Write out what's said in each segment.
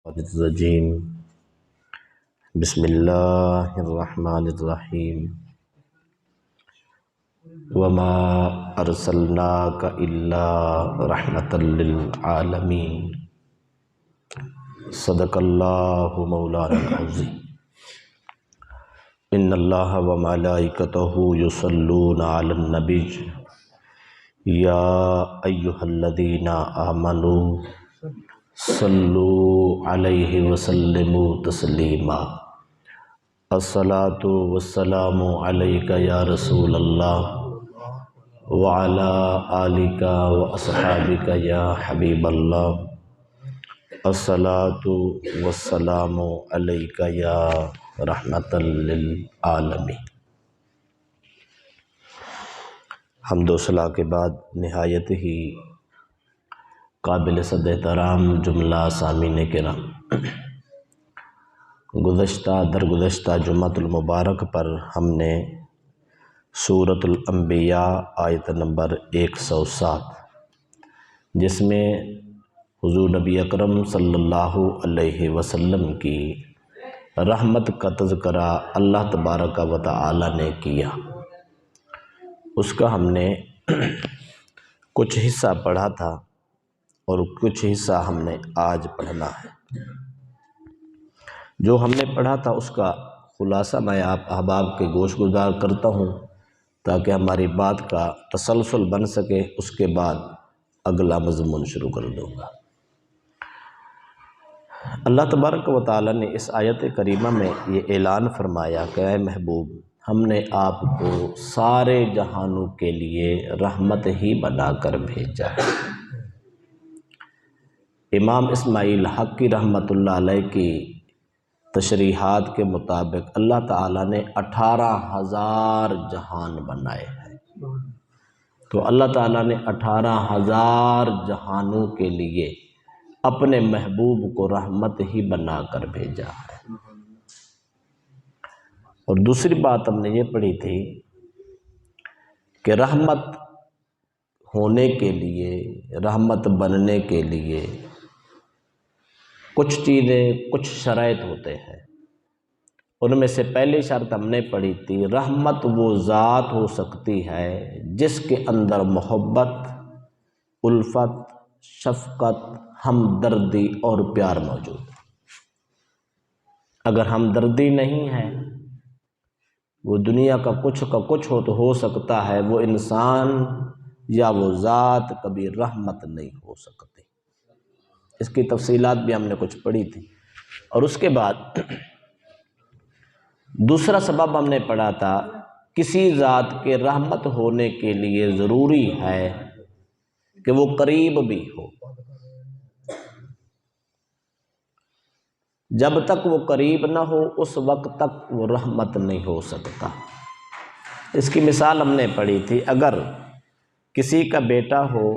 الرجیم بسم اللہ الرحمن الرحیم وما ارسلناک الا رحمتا للعالمین صدق اللہ مولانا العظیم ان اللہ وملائکتہ یصلون علی النبی یا ایہا الذین آمنوا صلو علیہ وسلموا تسلیما الصلاۃ والسلام علیک یا رسول اللہ وعلی آلک واصحابک یا حبیب اللہ الصلاۃ والسلام علیک یا رحمۃ للعالمین۔ حمد و ثنا کے بعد نہایت ہی قابل صد احترام جملہ سامعین کرام، درگزشتہ جمعۃ المبارک پر ہم نے سورۃ الانبیاء آیت نمبر 107 جس میں حضور نبی اکرم صلی اللہ علیہ وسلم کی رحمت کا تذکرہ اللہ تبارک و تعالی نے کیا، اس کا ہم نے کچھ حصہ پڑھا تھا اور کچھ حصہ ہم نے آج پڑھنا ہے۔ جو ہم نے پڑھا تھا اس کا خلاصہ میں آپ احباب کے گوش گزار کرتا ہوں تاکہ ہماری بات کا تسلسل بن سکے، اس کے بعد اگلا مضمون شروع کر دوں گا۔ اللہ تبارک و تعالی نے اس آیت کریمہ میں یہ اعلان فرمایا کہ اے محبوب، ہم نے آپ کو سارے جہانوں کے لیے رحمت ہی بنا کر بھیجا ہے۔ امام اسماعیل حقی رحمۃ اللہ علیہ کی تشریحات کے مطابق اللہ تعالیٰ نے 18,000 جہان بنائے ہیں، تو اللہ تعالیٰ نے 18,000 جہانوں کے لیے اپنے محبوب کو رحمت ہی بنا کر بھیجا ہے۔ اور دوسری بات ہم نے یہ پڑھی تھی کہ رحمت ہونے کے لیے، رحمت بننے کے لیے کچھ چیزیں، کچھ شرائط ہوتے ہیں۔ ان میں سے پہلی شرط ہم نے پڑھی تھی، رحمت وہ ذات ہو سکتی ہے جس کے اندر محبت، الفت، شفقت، ہمدردی اور پیار موجود ہے۔ اگر ہمدردی نہیں ہے، وہ دنیا کا کچھ ہو تو ہو سکتا ہے وہ انسان یا وہ ذات کبھی رحمت نہیں ہو سکتی۔ اس کی تفصیلات بھی ہم نے کچھ پڑھی تھی۔ اور اس کے بعد دوسرا سبب ہم نے پڑھا تھا، کسی ذات کے رحمت ہونے کے لیے ضروری ہے کہ وہ قریب بھی ہو۔ جب تک وہ قریب نہ ہو اس وقت تک وہ رحمت نہیں ہو سکتا۔ اس کی مثال ہم نے پڑھی تھی، اگر کسی کا بیٹا ہو،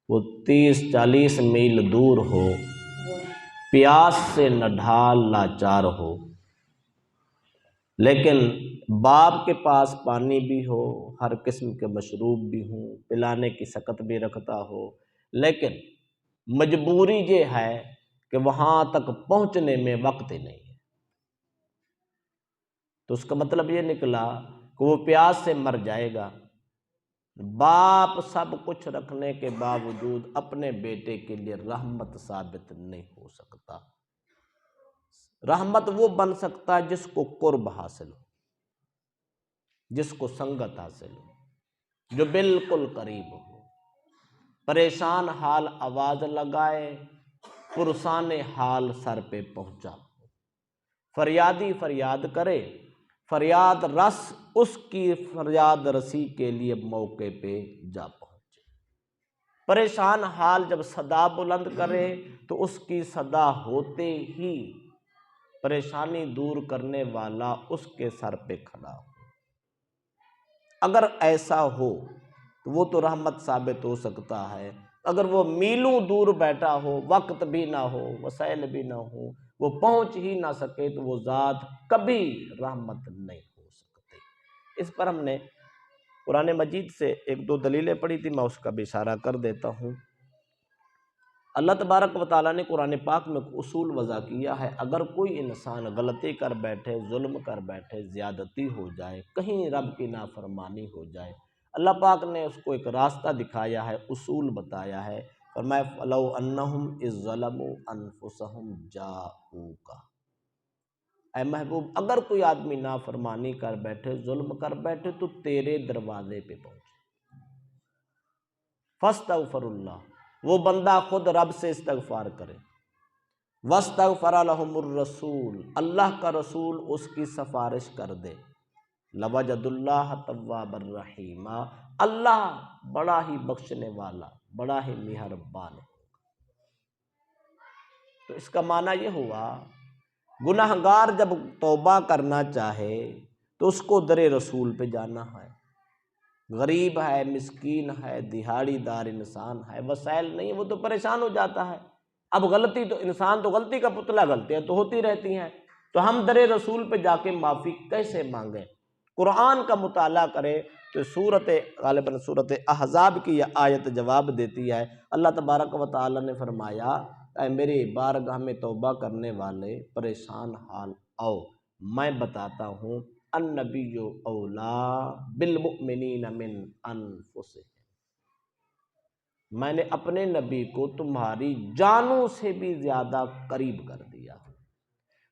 وہ 30-40 میل دور ہو، پیاس سے نڈھال لاچار ہو، لیکن باپ کے پاس پانی بھی ہو، ہر قسم کے مشروب بھی ہوں، پلانے کی سکت بھی رکھتا ہو، لیکن مجبوری یہ ہے کہ وہاں تک پہنچنے میں وقت ہی نہیں ہے، تو اس کا مطلب یہ نکلا کہ وہ پیاس سے مر جائے گا۔ باپ سب کچھ رکھنے کے باوجود اپنے بیٹے کے لیے رحمت ثابت نہیں ہو سکتا۔ رحمت وہ بن سکتا ہے جس کو قرب حاصل ہو، جس کو سنگت حاصل ہو، جو بالکل قریب ہو، پریشان حال آواز لگائے، پرسان حال سر پہ پہنچا ہو، فریادی فریاد کرے، فریاد رس اس کی فریاد رسی کے لیے موقع پہ جا پہنچے، پریشان حال جب صدا بلند کرے تو اس کی صدا ہوتے ہی پریشانی دور کرنے والا اس کے سر پہ کھڑا ہو۔ اگر ایسا ہو تو وہ تو رحمت ثابت ہو سکتا ہے۔ اگر وہ میلوں دور بیٹھا ہو، وقت بھی نہ ہو، وسائل بھی نہ ہو، وہ پہنچ ہی نہ سکے تو وہ ذات کبھی رحمت نہیں ہو سکتی۔ اس پر ہم نے قرآن مجید سے 1-2 دلیلیں پڑھی تھی، میں اس کا بھی اشارہ کر دیتا ہوں۔ اللہ تبارک و تعالیٰ نے قرآن پاک میں اصول وضع کیا ہے، اگر کوئی انسان غلطی کر بیٹھے، ظلم کر بیٹھے، زیادتی ہو جائے، کہیں رب کی نافرمانی ہو جائے، اللہ پاک نے اس کو ایک راستہ دکھایا ہے، اصول بتایا ہے۔ فرمایا فَلَوْ أَنَّهُمْ إِذ ظَّلَمُوا أَنفُسَهُمْ جَاءُوكَ، اے محبوب اگر کوئی آدمی نافرمانی کر بیٹھے، ظلم کر بیٹھے تو تیرے دروازے پہ پہنچے، فَاسْتَغْفِرُ اللَّهُ، وہ بندہ خود رب سے استغفار کرے، وَاسْتَغْفَرَ لَهُمُ الرَّسُولُ، اللہ کا رسول اس کی سفارش کر دے، لَوَجَدُ اللَّهَ تَوَّابًا رَحِيمًا، اللہ بڑا ہی بخشنے والا، بڑا ہی مہربان ہے۔ تو اس کا معنی یہ ہوا گناہگار جب توبہ کرنا چاہے تو اس کو در رسول پہ جانا ہے، غریب ہے، مسکین ہے، دہاڑی دار انسان ہے، وسائل نہیں، وہ تو پریشان ہو جاتا ہے۔ اب غلطی تو انسان تو غلطی کا پتلا، غلطیاں تو ہوتی رہتی ہیں، تو ہم در رسول پہ جا کے معافی کیسے مانگیں؟ قرآن کا مطالعہ کرے تو غالباً سورۃ احزاب کی یہ آیت جواب دیتی ہے۔ اللہ تبارک و تعالیٰ نے فرمایا اے میری بارگاہ میں توبہ کرنے والے پریشان حال آؤ، میں بتاتا ہوں النبی اولا بالمؤمنین من انفسہم، میں نے اپنے نبی کو تمہاری جانوں سے بھی زیادہ قریب کر دیا۔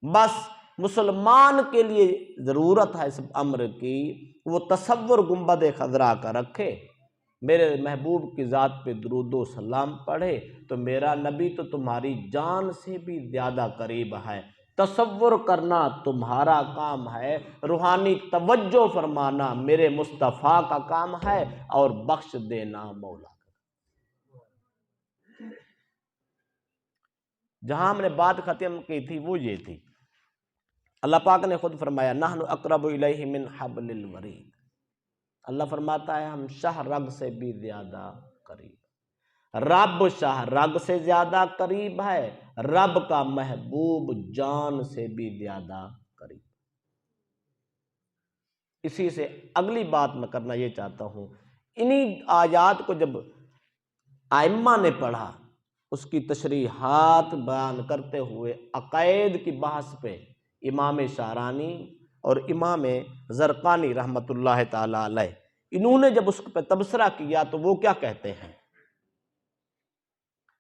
بس مسلمان کے لیے ضرورت ہے اس امر کی وہ تصور گنبد خضرا کا رکھے، میرے محبوب کی ذات پہ درود و سلام پڑھے تو میرا نبی تو تمہاری جان سے بھی زیادہ قریب ہے۔ تصور کرنا تمہارا کام ہے، روحانی توجہ فرمانا میرے مصطفیٰ کا کام ہے، اور بخش دینا مولا کا۔ جہاں ہم نے بات ختم کی تھی وہ یہ تھی، اللہ پاک نے خود فرمایا نحن اقرب الیہ من حبل الورید، اللہ فرماتا ہے ہم شاہ رگ سے بھی زیادہ قریب، رب شاہ رگ سے زیادہ قریب ہے، رب کا محبوب جان سے بھی زیادہ قریب۔ اسی سے اگلی بات میں کرنا یہ چاہتا ہوں، انہی آیات کو جب ائمہ نے پڑھا، اس کی تشریحات بیان کرتے ہوئے عقائد کی بحث پہ امام شعرانی اور امام زرقانی رحمۃ اللہ تعالی علیہ انہوں نے جب اس پہ تبصرہ کیا تو وہ کیا کہتے ہیں؟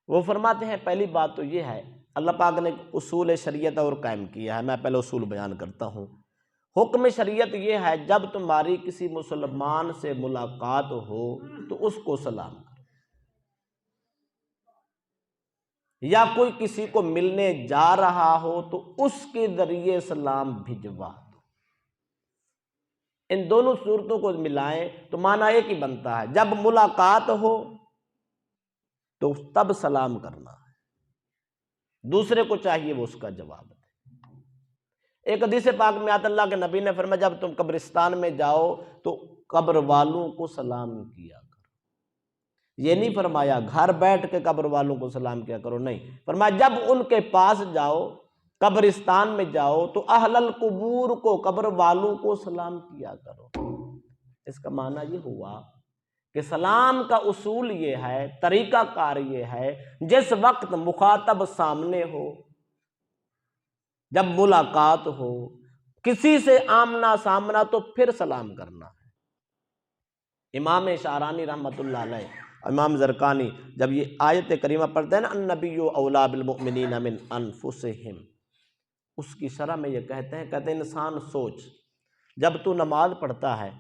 وہ فرماتے ہیں پہلی بات تو یہ ہے اللہ پاک نے اصول شریعت اور قائم کیا ہے، میں پہلے اصول بیان کرتا ہوں۔ حکم شریعت یہ ہے جب تمہاری کسی مسلمان سے ملاقات ہو تو اس کو سلام کرو، یا کوئی کسی کو ملنے جا رہا ہو تو اس کے ذریعے سلام بھجوا دو۔ ان دونوں صورتوں کو ملائیں تو معنی ایک ہی بنتا ہے، جب ملاقات ہو تو تب سلام کرنا ہے، دوسرے کو چاہیے وہ اس کا جواب دے۔ ایک حدیث پاک میں آتا اللہ کے نبی نے فرمایا جب تم قبرستان میں جاؤ تو قبر والوں کو سلام کیا کرو، یہ نہیں فرمایا گھر بیٹھ کے قبر والوں کو سلام کیا کرو، نہیں، فرمایا جب ان کے پاس جاؤ، قبرستان میں جاؤ تو اہل القبور کو، قبر والوں کو سلام کیا کرو۔ اس کا معنی یہ ہوا کہ سلام کا اصول یہ ہے، طریقہ کار یہ ہے، جس وقت مخاطب سامنے ہو، جب ملاقات ہو کسی سے آمنا سامنا تو پھر سلام کرنا ہے۔ امام شعرانی رحمۃ اللہ علیہ، امام زرقانی جب یہ آیت کریمہ پڑھتے ہیں نا النبی اولا بالمؤمنین من انفسہم، اس کی شرح میں یہ کہتے ہیں انسان سوچ، جب تو نماز پڑھتا ہے،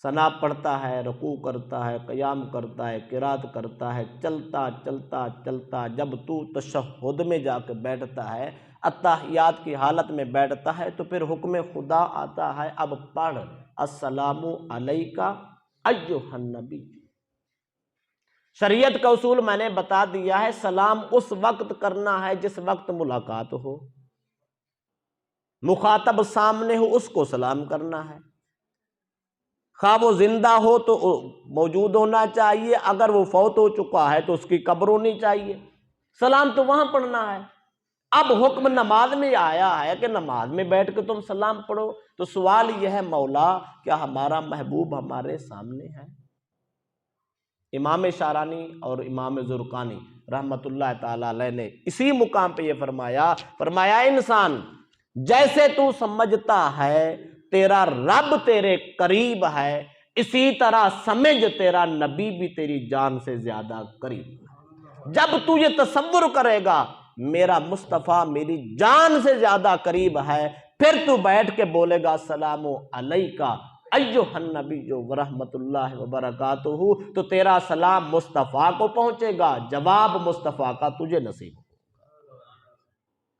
ثنا پڑھتا ہے، رکوع کرتا ہے، قیام کرتا ہے، قرات کرتا ہے، چلتا چلتا چلتا جب تو تشہد میں جا کے بیٹھتا ہے، اتحیات کی حالت میں بیٹھتا ہے تو پھر حکم خدا آتا ہے اب پڑھ السلام علیکہ ایھا النبی۔ شریعت کا اصول میں نے بتا دیا ہے، سلام اس وقت کرنا ہے جس وقت ملاقات ہو، مخاطب سامنے ہو اس کو سلام کرنا ہے، خواہ وہ زندہ ہو تو موجود ہونا چاہیے، اگر وہ فوت ہو چکا ہے تو اس کی قبر ہونی چاہیے، سلام تو وہاں پڑھنا ہے۔ اب حکم نماز میں آیا ہے کہ نماز میں بیٹھ کے تم سلام پڑھو، تو سوال یہ ہے مولا کیا ہمارا محبوب ہمارے سامنے ہے؟ امام شارانی اور امام زرقانی رحمت اللہ تعالی علیہ نے اسی مقام پہ یہ فرمایا انسان جیسے تو سمجھتا ہے تیرا رب تیرے قریب ہے، اسی طرح سمجھ تیرا نبی بھی تیری جان سے زیادہ قریب۔ جب تو یہ تصور کرے گا میرا مصطفیٰ میری جان سے زیادہ قریب ہے، پھر تو بیٹھ کے بولے گا السلام علیکہ ایھا النبی ورحمۃ اللہ وبرکاتہ، تو تیرا سلام مصطفیٰ کو پہنچے گا، جواب مصطفیٰ کا تجھے نصیب ہوگا۔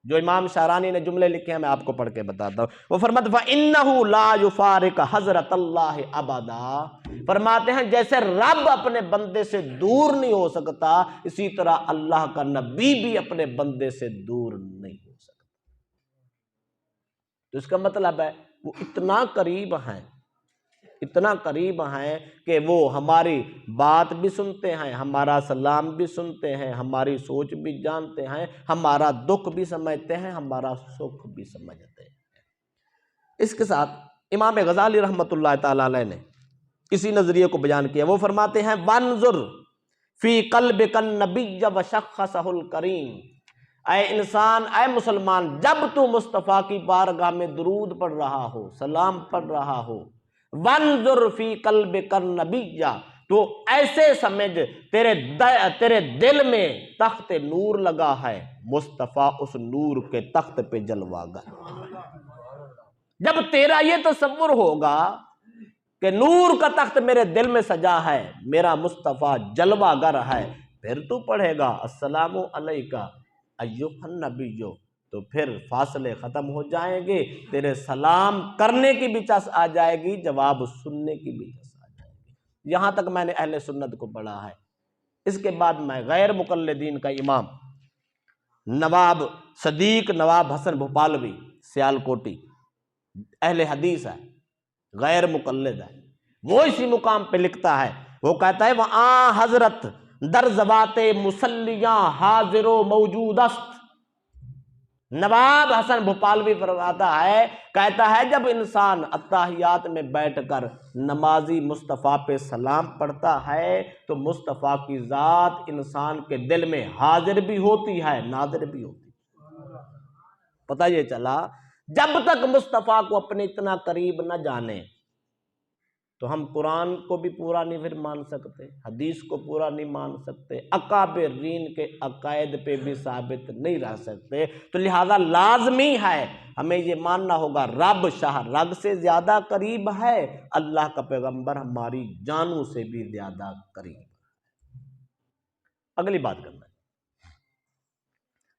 جو امام شارانی نے جملے لکھے ہیں میں آپ کو پڑھ کے بتاتا ہوں۔ وہ فرماتے فَإِنَّهُ لَا يُفَارِقُ حضرت اللہ ابدا، فرماتے ہیں جیسے رب اپنے بندے سے دور نہیں ہو سکتا، اسی طرح اللہ کا نبی بھی اپنے بندے سے دور نہیں ہو سکتا۔ تو اس کا مطلب ہے وہ اتنا قریب ہیں کہ وہ ہماری بات بھی سنتے ہیں، ہمارا سلام بھی سنتے ہیں، ہماری سوچ بھی جانتے ہیں، ہمارا دکھ بھی سمجھتے ہیں، ہمارا سکھ بھی سمجھتے ہیں۔ اس کے ساتھ امام غزالی رحمت اللہ تعالی علیہ نے اسی نظریے کو بیان کیا۔ وہ فرماتے ہیں وانظر فی قلبک النبی وشخصہ الکریم، اے انسان، اے مسلمان، جب تو مصطفیٰ کی بارگاہ میں درود پڑھ رہا ہو، سلام پڑھ رہا ہو، وانظر فی قلبک النبی، تو ایسے سمجھ تیرے دل میں تخت نور لگا ہے، مصطفیٰ اس نور کے تخت پہ جلوہ گر۔ جب تیرا یہ تصور ہوگا کہ نور کا تخت میرے دل میں سجا ہے، میرا مصطفیٰ جلوہ گر ہے، پھر تو پڑھے گا السلام علیکہ ایھا النبی، تو پھر فاصلے ختم ہو جائیں گے، تیرے سلام کرنے کی بھی چس آ جائے گی، جواب سننے کی بھی چس آ جائے گی۔ یہاں تک میں نے اہل سنت کو پڑھا ہے۔ اس کے بعد میں غیر مقلدین کا امام نواب صدیق نواب حسن بھوپالوی سیالکوٹی، اہل حدیث ہے، غیر مقلد ہے، وہ اسی مقام پہ لکھتا ہے، وہ کہتا ہے وہاں حضرت در ذوات مسلیاں حاضر و موجود است۔ نواب حسن بھوپالوی فرماتا ہے، کہتا ہے جب انسان اتحیات میں بیٹھ کر نمازی مصطفیٰ پہ سلام پڑھتا ہے تو مصطفیٰ کی ذات انسان کے دل میں حاضر بھی ہوتی ہے، ناظر بھی ہوتی ہے۔ پتہ یہ چلا جب تک مصطفیٰ کو اپنے اتنا قریب نہ جانے تو ہم قرآن کو بھی پورا نہیں پھر مان سکتے، حدیث کو پورا نہیں مان سکتے، اکابرین کے عقائد پہ بھی ثابت نہیں رہ سکتے۔ تو لہذا لازمی ہے ہمیں یہ ماننا ہوگا رب شاہ رگ سے زیادہ قریب ہے، اللہ کا پیغمبر ہماری جانوں سے بھی زیادہ قریب ہے۔ اگلی بات کرنا ہے،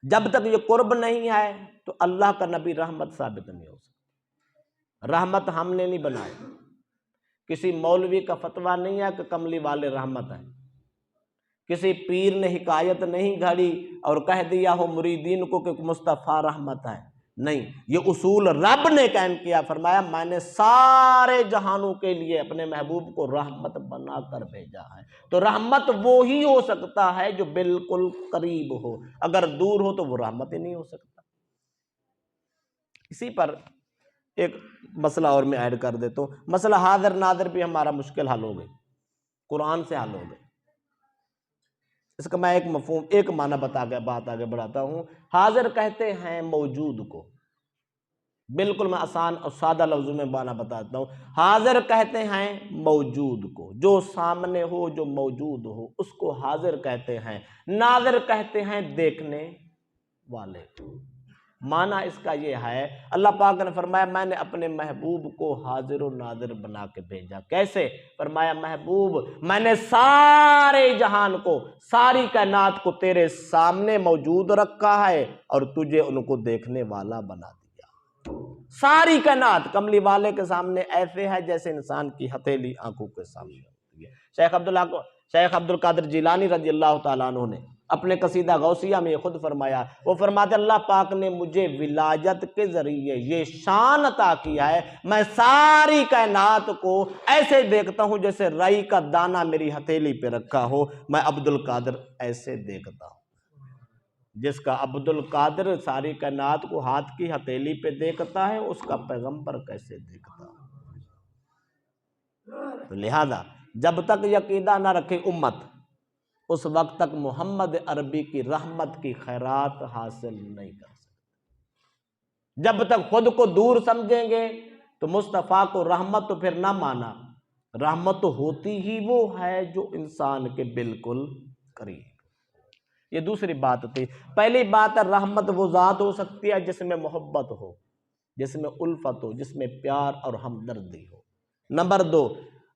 جب تک یہ قرب نہیں ہے تو اللہ کا نبی رحمت ثابت نہیں ہو سکتا۔ رحمت ہم نے نہیں بنائی، کسی مولوی کا فتویٰ نہیں ہے کہ کملی والے رحمت ہیں، کسی پیر نے حکایت نہیں گھڑی اور کہہ دیا ہو مریدین کو کہ مصطفیٰ رحمت ہے، نہیں، یہ اصول رب نے قائم کیا، فرمایا میں نے سارے جہانوں کے لیے اپنے محبوب کو رحمت بنا کر بھیجا ہے۔ تو رحمت وہی ہو سکتا ہے جو بالکل قریب ہو، اگر دور ہو تو وہ رحمت ہی نہیں ہو سکتا۔ اسی پر ایک مسئلہ اور میں ایڈ کر دیتا ہوں، مسئلہ حاضر ناظر بھی ہمارا مشکل حل ہو گئی، قرآن سے حل ہو گئی۔ اس کا میں ایک مفہوم، ایک معنی بتا کے بات آگے بڑھاتا ہوں۔ حاضر کہتے ہیں موجود کو، بالکل میں آسان اور سادہ لفظوں میں معنی بتاتا ہوں۔ حاضر کہتے ہیں موجود کو، جو سامنے ہو، جو موجود ہو، اس کو حاضر کہتے ہیں۔ ناظر کہتے ہیں دیکھنے والے کو۔ معنی اس کا یہ ہے، اللہ پاک نے فرمایا میں نے اپنے محبوب کو حاضر و ناظر بنا کے بھیجا۔ کیسے؟ فرمایا محبوب میں نے سارے جہان کو، ساری کائنات کو تیرے سامنے موجود رکھا ہے اور تجھے ان کو دیکھنے والا بنا دیا۔ ساری کائنات کملی والے کے سامنے ایسے ہے جیسے انسان کی ہتھیلی آنکھوں کے سامنے ہوتی ہے۔ شیخ عبد القادر جیلانی رضی اللہ تعالیٰ عنہ نے اپنے قصیدہ غوثیہ میں خود فرمایا، وہ فرماتے اللہ پاک نے مجھے ولایت کے ذریعے یہ شان عطا کیا ہے، میں ساری کائنات کو ایسے دیکھتا ہوں جیسے رائی کا دانہ میری ہتھیلی پہ رکھا ہو، میں عبد القادر ایسے دیکھتا ہوں۔ جس کا عبد القادر ساری کائنات کو ہاتھ کی ہتھیلی پہ دیکھتا ہے، اس کا پیغمبر کیسے دیکھتا ہے؟ تو لہذا جب تک یہ عقیدہ نہ رکھے امت، اس وقت تک محمد عربی کی رحمت کی خیرات حاصل نہیں کر سکتے۔ جب تک خود کو دور سمجھیں گے تو مصطفیٰ کو رحمت تو پھر نہ مانا۔ رحمت تو ہوتی ہی وہ ہے جو انسان کے بالکل قریب۔ یہ دوسری بات تھی۔ پہلی بات ہے رحمت وہ ذات ہو سکتی ہے جس میں محبت ہو، جس میں الفت ہو، جس میں پیار اور ہمدردی ہو۔ نمبر دو،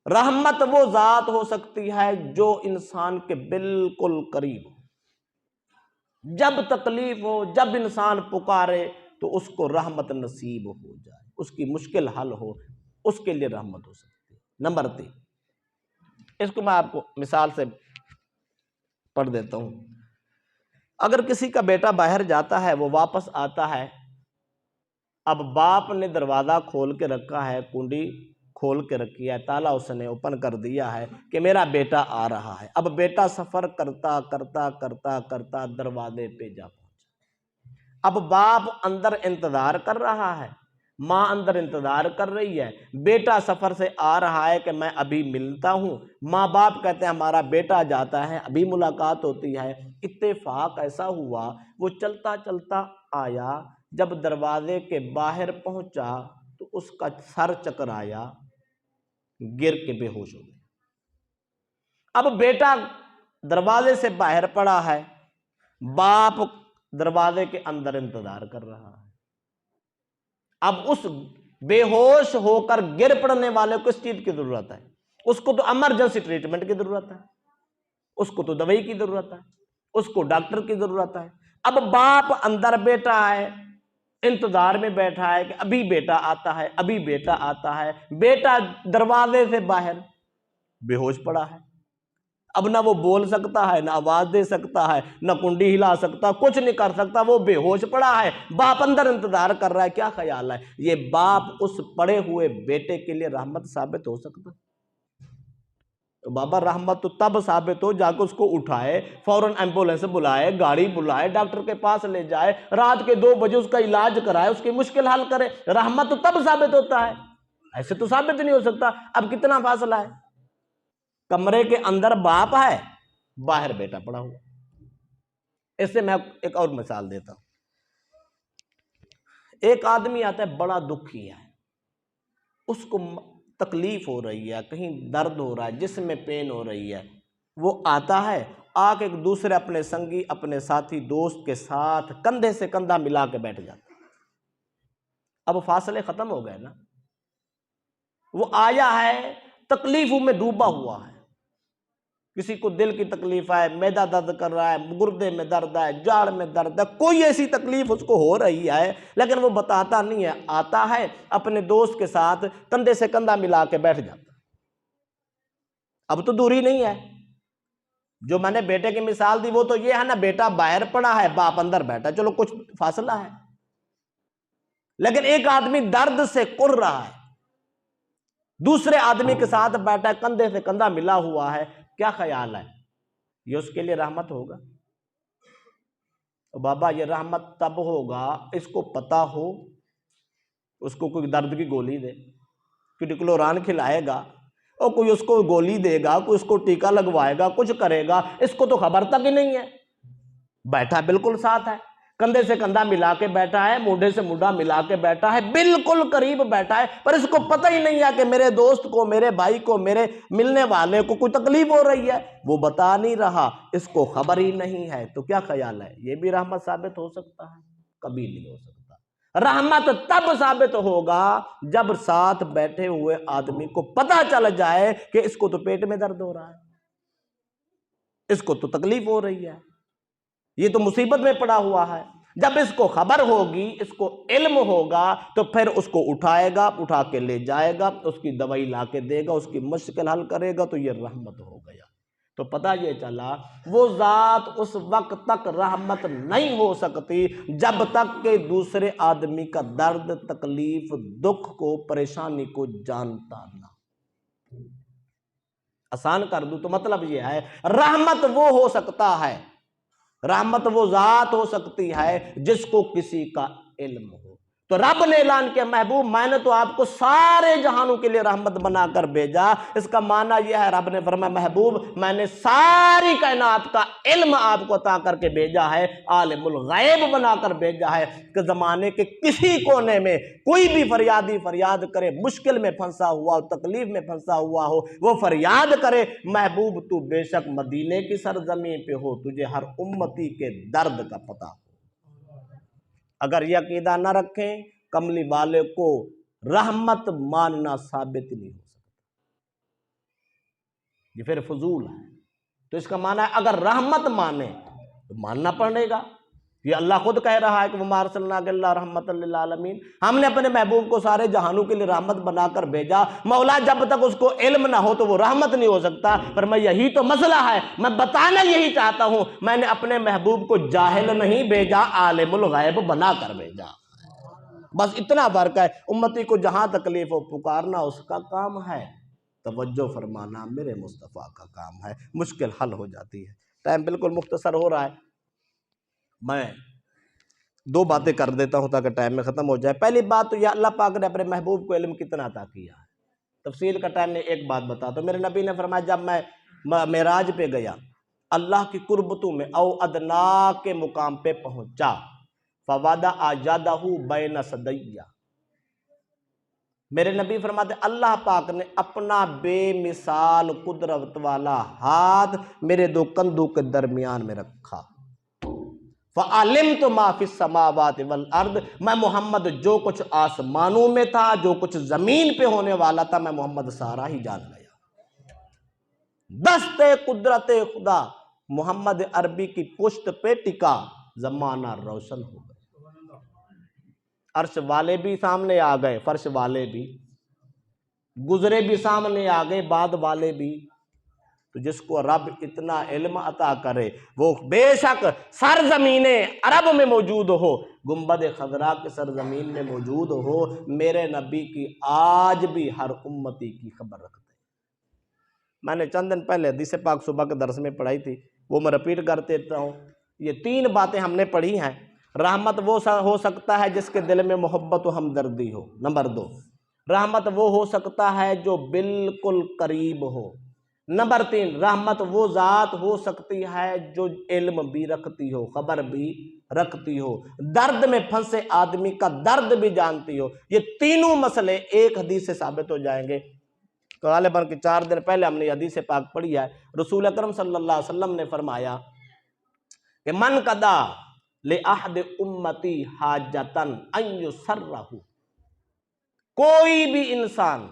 رحمت وہ ذات ہو سکتی ہے جو انسان کے بالکل قریب ہو۔ جب تکلیف ہو، جب انسان پکارے تو اس کو رحمت نصیب ہو جائے، اس کی مشکل حل ہو، اس کے لیے رحمت ہو سکتی ہے۔ نمبر تین، اس کو میں آپ کو مثال سے پڑھ دیتا ہوں۔ اگر کسی کا بیٹا باہر جاتا ہے، وہ واپس آتا ہے، اب باپ نے دروازہ کھول کے رکھا ہے، کنڈی کھول کے رکھی ہے، تالا اس نے اوپن کر دیا ہے کہ میرا بیٹا آ رہا ہے۔ اب بیٹا سفر کرتا کرتا کرتا کرتا دروازے پہ جا پہنچا۔ اب باپ اندر انتظار کر رہا ہے، ماں اندر انتظار کر رہی ہے، بیٹا سفر سے آ رہا ہے کہ میں ابھی ملتا ہوں۔ ماں باپ کہتے ہیں ہمارا بیٹا جاتا ہے، ابھی ملاقات ہوتی ہے۔ اتفاق ایسا ہوا وہ چلتا چلتا آیا، جب دروازے کے باہر پہنچا تو اس کا سر چکرایا، گر کے بے ہوش ہو گیا۔ اب بیٹا دروازے سے باہر پڑا ہے، باپ دروازے کے اندر انتظار کر رہا ہے۔ اب اس بے ہوش ہو کر گر پڑنے والے کو کس چیز کی ضرورت ہے؟ اس کو تو ایمرجنسی ٹریٹمنٹ کی ضرورت ہے، اس کو تو دوائی کی ضرورت ہے، اس کو ڈاکٹر کی ضرورت ہے۔ اب باپ اندر بیٹھا ہے، انتظار میں بیٹھا ہے کہ ابھی بیٹا آتا ہے، ابھی بیٹا آتا ہے۔ بیٹا دروازے سے باہر بے ہوش پڑا ہے، اب نہ وہ بول سکتا ہے، نہ آواز دے سکتا ہے، نہ کنڈی ہلا سکتا، کچھ نہیں کر سکتا، وہ بے ہوش پڑا ہے۔ باپ اندر انتظار کر رہا ہے۔ کیا خیال ہے یہ باپ اس پڑے ہوئے بیٹے کے لیے رحمت ثابت ہو سکتا؟ تو بابا رحمت تو تب ثابت ہو جا کے اس کو اٹھائے، فوراً ایمبولینس بلائے، گاڑی بلائے، ڈاکٹر کے پاس لے جائے، رات کے 2 بجے اس کا علاج کرائے، اس کی مشکل حل کرے۔ رحمت تو تب ثابت ہوتا ہے، ایسے تو ثابت نہیں ہو سکتا۔ اب کتنا فاصلہ ہے؟ کمرے کے اندر باپ ہے، باہر بیٹا پڑا ہوا۔ اس سے میں ایک اور مثال دیتا ہوں۔ ایک آدمی آتا ہے، بڑا دکھی ہے، اس کو تکلیف ہو رہی ہے، کہیں درد ہو رہا ہے، جسم میں پین ہو رہی ہے۔ وہ آتا ہے، آ کے ایک دوسرے اپنے سنگی، اپنے ساتھی، دوست کے ساتھ کندھے سے کندھا ملا کے بیٹھ جاتا ہے۔ اب فاصلے ختم ہو گئے نا۔ وہ آیا ہے، تکلیفوں میں ڈوبا ہوا ہے، کسی کو دل کی تکلیف ہے، معدہ درد کر رہا ہے، گردے میں درد ہے، جاڑ میں درد ہے، کوئی ایسی تکلیف اس کو ہو رہی ہے، لیکن وہ بتاتا نہیں ہے۔ آتا ہے اپنے دوست کے ساتھ کندھے سے کندھا ملا کے بیٹھ جاتا۔ اب تو دوری نہیں ہے۔ جو میں نے بیٹے کی مثال دی وہ تو یہ ہے نا، بیٹا باہر پڑا ہے، باپ اندر بیٹھا، چلو کچھ فاصلہ ہے۔ لیکن ایک آدمی درد سے کر رہا ہے، دوسرے آدمی کے ساتھ بیٹھا ہے، کندھے سے کندھا ملا ہوا ہے۔ کیا خیال ہے یہ اس کے لیے رحمت ہوگا؟ بابا یہ رحمت تب ہوگا اس کو پتا ہو، اس کو کوئی درد کی گولی دے، کوئی ڈکلوران کھلائے گا، اور کوئی اس کو گولی دے گا، کوئی اس کو ٹیکا لگوائے گا، کچھ کرے گا، اس کو تو خبر تک ہی نہیں ہے۔ بیٹھا بالکل ساتھ ہے، کندھے سے کندھا ملا کے بیٹھا ہے، موڈے سے موڈا ملا کے بیٹھا ہے، بالکل قریب بیٹھا ہے، پر اس کو پتہ ہی نہیں ہے کہ میرے دوست کو، میرے بھائی کو، میرے ملنے والے کو کوئی تکلیف ہو رہی ہے۔ وہ بتا نہیں رہا، اس کو خبر ہی نہیں ہے۔ تو کیا خیال ہے یہ بھی رحمت ثابت ہو سکتا ہے؟ کبھی نہیں ہو سکتا۔ رحمت تب ثابت ہوگا جب ساتھ بیٹھے ہوئے آدمی کو پتہ چل جائے کہ اس کو تو پیٹ میں درد ہو رہا ہے، اس کو تو تکلیف ہو رہی ہے، یہ تو مصیبت میں پڑا ہوا ہے۔ جب اس کو خبر ہوگی، اس کو علم ہوگا، تو پھر اس کو اٹھائے گا، اٹھا کے لے جائے گا، اس کی دوائی لا کے دے گا، اس کی مشکل حل کرے گا، تو یہ رحمت ہو گیا۔ تو پتہ یہ چلا وہ ذات اس وقت تک رحمت نہیں ہو سکتی جب تک کہ دوسرے آدمی کا درد، تکلیف، دکھ کو، پریشانی کو جانتا نہ۔ آسان کر دوں تو مطلب یہ ہے، رحمت وہ ہو سکتا ہے، رحمت وہ ذات ہو سکتی ہے جس کو کسی کا علم ہو۔ تو رب نے اعلان کیا محبوب میں نے تو آپ کو سارے جہانوں کے لیے رحمت بنا کر بھیجا۔ اس کا معنی یہ ہے، رب نے فرمایا محبوب میں نے ساری کائنات کا علم آپ کو عطا کر کے بھیجا ہے، عالم الغیب بنا کر بھیجا ہے کہ زمانے کے کسی کونے میں کوئی بھی فریادی فریاد کرے، مشکل میں پھنسا ہوا ہو، تکلیف میں پھنسا ہوا ہو، وہ فریاد کرے محبوب تو بے شک مدینے کی سرزمین پہ ہو، تجھے ہر امتی کے درد کا پتہ ہو۔ اگر یہ عقیدہ نہ رکھیں کملی والے کو رحمت ماننا ثابت نہیں ہو سکتا، یہ پھر فضول ہے۔ تو اس کا معنی ہے اگر رحمت مانے تو ماننا پڑے گا، یہ اللہ خود کہہ رہا ہے کہ وَمَا أَرْسَلْنَاكَ إِلَّا رَحْمَةً لِّلْعَالَمِينَ، ہم نے اپنے محبوب کو سارے جہانوں کے لیے رحمت بنا کر بھیجا۔ مولا جب تک اس کو علم نہ ہو تو وہ رحمت نہیں ہو سکتا، پر میں یہی تو مسئلہ ہے، میں بتانا یہی چاہتا ہوں میں نے اپنے محبوب کو جاہل نہیں بھیجا، عالم الغیب بنا کر بھیجا۔ بس اتنا فرق ہے، امتی کو جہاں تکلیف ہو پکارنا اس کا کام ہے، توجہ فرمانا میرے مصطفیٰ کا کام ہے، مشکل حل ہو جاتی ہے۔ ٹائم بالکل مختصر ہو رہا ہے، میں دو باتیں کر دیتا ہوں تاکہ ٹائم میں ختم ہو جائے۔ پہلی بات تو یہ اللہ پاک نے اپنے محبوب کو علم کتنا عطا کیا ہے، تفصیل کا ٹائم نے ایک بات بتا تو میرے نبی نے فرمایا جب میں معراج پہ گیا اللہ کی قربتوں میں او ادنا کے مقام پہ پہنچا، فَوَضَعَ يَدَهُ بَيْنَ صَدَيَّ، میرے نبی فرماتے اللہ پاک نے اپنا بے مثال قدرت والا ہاتھ میرے دو کندھوں کے درمیان میں رکھا، فَعَلِمْتُ مَا فِي السَّمَاوَاتِ وَالْأَرْضِ، میں محمد جو کچھ آسمانوں میں تھا جو کچھ زمین پہ ہونے والا تھا میں محمد سارا ہی جان گیا۔ دست قدرت خدا محمد عربی کی پشت پہ ٹکا، زمانہ روشن ہو گیا، عرش والے بھی سامنے آ گئے، فرش والے بھی گزرے بھی سامنے آ گئے، بعد والے بھی۔ تو جس کو رب اتنا علم عطا کرے وہ بے شک سرزمین عرب میں موجود ہو، گنبد خضرا کے سرزمین میں موجود ہو، میرے نبی کی آج بھی ہر امتی کی خبر رکھتے ہیں۔ میں نے چند دن پہلے حدیث پاک صبح کے درس میں پڑھائی تھی، وہ میں رپیٹ کر دیتا ہوں۔ یہ تین باتیں ہم نے پڑھی ہیں۔ رحمت وہ ہو سکتا ہے جس کے دل میں محبت و ہمدردی ہو، نمبر 2۔ رحمت وہ ہو سکتا ہے جو بالکل قریب ہو، نمبر 3۔ رحمت وہ ذات ہو سکتی ہے جو علم بھی رکھتی ہو، خبر بھی رکھتی ہو، درد میں پھنسے آدمی کا درد بھی جانتی ہو۔ یہ تینوں مسئلے ایک حدیث سے ثابت ہو جائیں گے۔ غالباً کہ 4 دن پہلے ہم نے حدیث پاک پڑھی ہے، رسول اکرم صلی اللہ علیہ وسلم نے فرمایا کہ من قضا لأحد امتی حاجتاً ان یسرہ، کوئی بھی انسان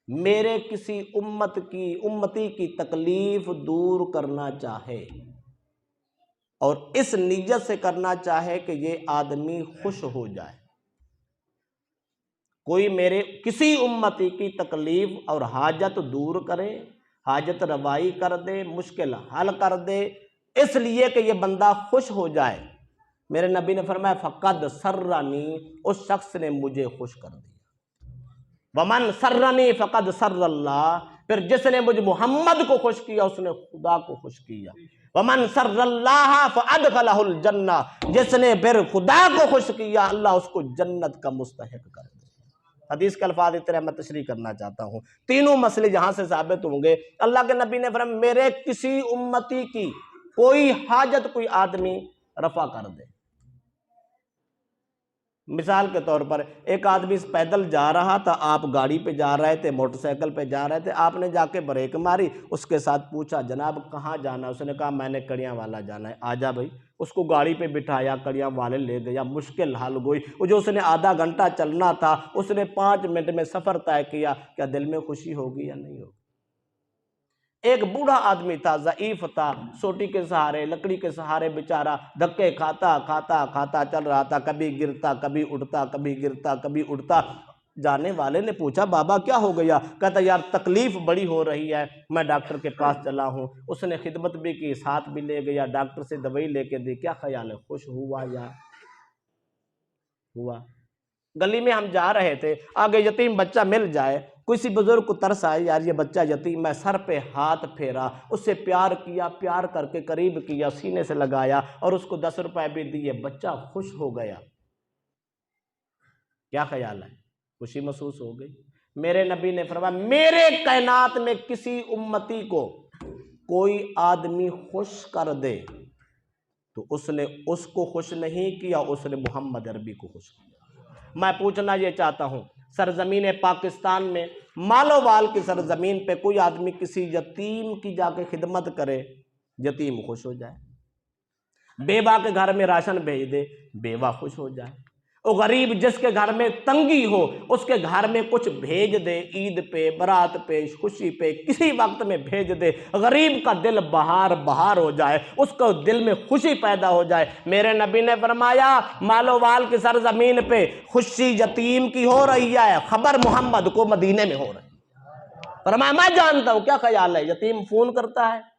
میرے کسی امتی کی تکلیف دور کرنا چاہے اور اس نیت سے کرنا چاہے کہ یہ آدمی خوش ہو جائے، کوئی میرے کسی امتی کی تکلیف اور حاجت دور کرے، حاجت روائی کر دے، مشکل حل کر دے، اس لیے کہ یہ بندہ خوش ہو جائے، میرے نبی نے فرمایا فقد سرنی، اس شخص نے مجھے خوش کر دیا۔ ومن سرنی فقد سر اللہ، پھر جس نے مجھ محمد کو خوش کیا اس نے خدا کو خوش کیا۔ ومن سر اللہ فادخلہ الجنہ، جس نے پھر خدا کو خوش کیا اللہ اس کو جنت کا مستحق کر دیا۔ حدیث کے الفاظ اتنے میں تشریح کرنا چاہتا ہوں، تینوں مسئلے جہاں سے ثابت ہوں گے۔ اللہ کے نبی نے فرمایا میرے کسی امتی کی کوئی حاجت کوئی آدمی رفع کر دے، مثال کے طور پر ایک آدمی پیدل جا رہا تھا، آپ گاڑی پہ جا رہے تھے، موٹر سائیکل پہ جا رہے تھے، آپ نے جا کے بریک ماری، اس کے ساتھ پوچھا جناب کہاں جانا ہے، اس نے کہا میں نے کڑیاں والا جانا ہے، آجا بھائی، اس کو گاڑی پہ بٹھایا، کڑیاں والے لے گیا، مشکل حل ہوئی، وہ جو اس نے آدھا گھنٹہ چلنا تھا اس نے 5 منٹ میں سفر طے کیا، کیا دل میں خوشی ہوگی یا نہیں ہوگی؟ ایک بوڑھا آدمی تھا، ضعیف تھا، سوٹی کے سہارے لکڑی کے سہارے بیچارہ دھکے کھاتا کھاتا کھاتا چل رہا تھا، کبھی گرتا کبھی اٹھتا، کبھی گرتا کبھی اٹھتا۔ جانے والے نے پوچھا بابا کیا ہو گیا؟ کہتا یار تکلیف بڑی ہو رہی ہے، میں ڈاکٹر کے پاس چلا ہوں۔ اس نے خدمت بھی کی، ساتھ بھی لے گیا، ڈاکٹر سے دوائی لے کے دی۔ کیا خیال ہے خوش ہوا یا ہوا؟ گلی میں ہم جا رہے تھے، آگے یتیم بچہ مل جائے، کسی بزرگ کو ترس آئے یار یہ بچہ یتیم ہے، سر پہ ہاتھ پھیرا، اس سے پیار کیا، پیار کر کے قریب کیا، سینے سے لگایا اور اس کو 10 روپے بھی دیے، بچہ خوش ہو گیا۔ کیا خیال ہے؟ خوشی محسوس ہو گئی؟ میرے نبی نے فرمایا میرے کائنات میں کسی امتی کو کوئی آدمی خوش کر دے تو اس نے اس کو خوش نہیں کیا، اس نے محمد عربی کو خوش کیا۔ میں پوچھنا یہ چاہتا ہوں، سرزمین پاکستان میں مالو وال کی سرزمین پہ کوئی آدمی کسی یتیم کی جا کے خدمت کرے، یتیم خوش ہو جائے؟ بیوہ کے گھر میں راشن بھیج دے، بیوہ خوش ہو جائے؟ وہ غریب جس کے گھر میں تنگی ہو اس کے گھر میں کچھ بھیج دے، عید پہ، برات پہ، خوشی پہ، کسی وقت میں بھیج دے، غریب کا دل بہار بہار ہو جائے، اس کو دل میں خوشی پیدا ہو جائے۔ میرے نبی نے فرمایا مالو وال کی سرزمین پہ خوشی یتیم کی ہو رہی ہے، خبر محمد کو مدینے میں ہو رہی ہے۔ فرمایا میں جانتا ہوں، کیا خیال ہے؟ یتیم فون کرتا ہے؟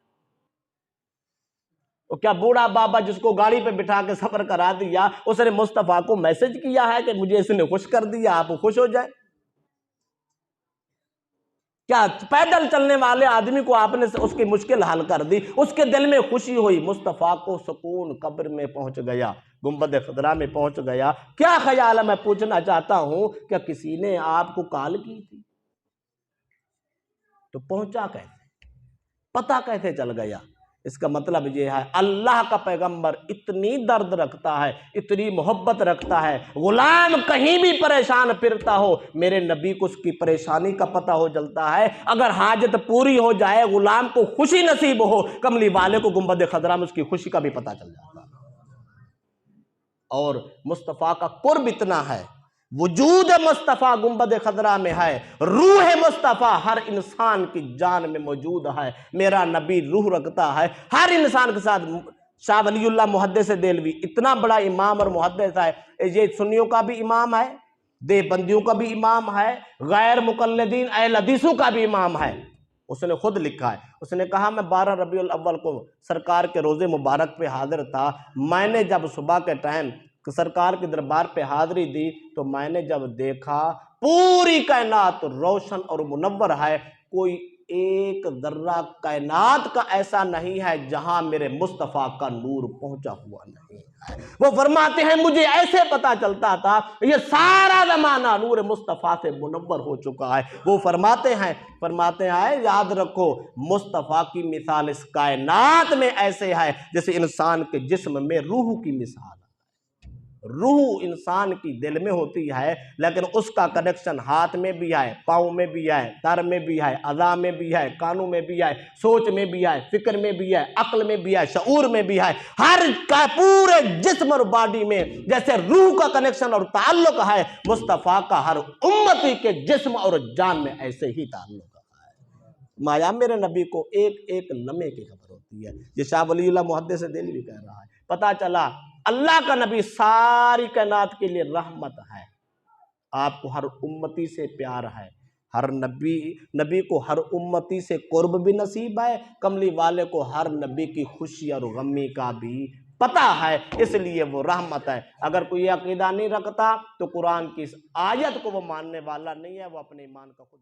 کیا بوڑھا بابا جس کو گاڑی پہ بٹھا کے سفر کرا دیا اس نے مصطفیٰ کو میسج کیا ہے کہ مجھے اس نے خوش کر دیا، آپ خوش ہو جائیں؟ کیا پیدل چلنے والے آدمی کو آپ نے اس کی مشکل حل کر دی، اس کے دل میں خوشی ہوئی، مصطفیٰ کو سکون قبر میں پہنچ گیا، گنبد خضرا میں پہنچ گیا؟ کیا خیال ہے؟ میں پوچھنا چاہتا ہوں کیا کسی نے آپ کو کال کی تھی؟ تو پہنچا کیسے؟ پتہ کیسے چل گیا؟ اس کا مطلب یہ ہے اللہ کا پیغمبر اتنی درد رکھتا ہے، اتنی محبت رکھتا ہے، غلام کہیں بھی پریشان پھرتا ہو میرے نبی کو اس کی پریشانی کا پتہ ہو جلتا ہے، اگر حاجت پوری ہو جائے، غلام کو خوشی نصیب ہو، کملی والے کو گنبد خضرا میں اس کی خوشی کا بھی پتہ چل جاتا ہے۔ اور مصطفیٰ کا قرب اتنا ہے، وجود مصطفیٰ گنبد خضرا میں ہے، روح مصطفیٰ ہر انسان کی جان میں موجود ہے۔ میرا نبی روح رکھتا ہے ہر انسان کے ساتھ۔ شاہ ولی اللہ محدث دہلوی اتنا بڑا امام اور محدث ہے، یہ سنیوں کا بھی امام ہے، دیوبندیوں کا بھی امام ہے، غیر مقلدین اہل حدیثوں کا بھی امام ہے۔ اس نے خود لکھا ہے، اس نے کہا میں 12 ربیع الاول کو سرکار کے روزے مبارک پہ حاضر تھا، میں نے جب صبح کے ٹائم سرکار کے دربار پہ حاضری دی تو میں نے جب دیکھا پوری کائنات روشن اور منور ہے، کوئی ایک ذرہ کائنات کا ایسا نہیں ہے جہاں میرے مصطفیٰ کا نور پہنچا ہوا نہیں ہے۔ وہ فرماتے ہیں مجھے ایسے پتا چلتا تھا یہ سارا زمانہ نور مصطفیٰ سے منور ہو چکا ہے۔ وہ فرماتے ہیں یاد رکھو مصطفیٰ کی مثال اس کائنات میں ایسے ہے جیسے انسان کے جسم میں روح کی مثال ہے۔ روح انسان کی دل میں ہوتی ہے لیکن اس کا کنیکشن ہاتھ میں بھی ہے، پاؤں میں بھی ہے، سر میں بھی ہے، اعضاء میں بھی ہے، کانوں میں بھی ہے، سوچ میں بھی ہے، فکر میں بھی ہے، عقل میں بھی ہے، شعور میں بھی ہے، ہر کا پورے جسم اور باڈی میں جیسے روح کا کنیکشن اور تعلق ہے، مصطفیٰ کا ہر امتی کے جسم اور جان میں ایسے ہی تعلق ہے۔ مایا میرے نبی کو ایک ایک لمحے کی خبر ہوتی ہے۔ یہ شاہ ولی اللہ محدث دہلوی کہہ رہا ہے۔ پتہ چلا اللہ کا نبی ساری کائنات کے لیے رحمت ہے، آپ کو ہر امتی سے پیار ہے، ہر نبی کو ہر امتی سے قرب بھی نصیب ہے، کملی والے کو ہر نبی کی خوشی اور غمی کا بھی پتہ ہے، اس لیے وہ رحمت ہے۔ اگر کوئی یہ عقیدہ نہیں رکھتا تو قرآن کی اس آیت کو وہ ماننے والا نہیں ہے، وہ اپنے ایمان کا خود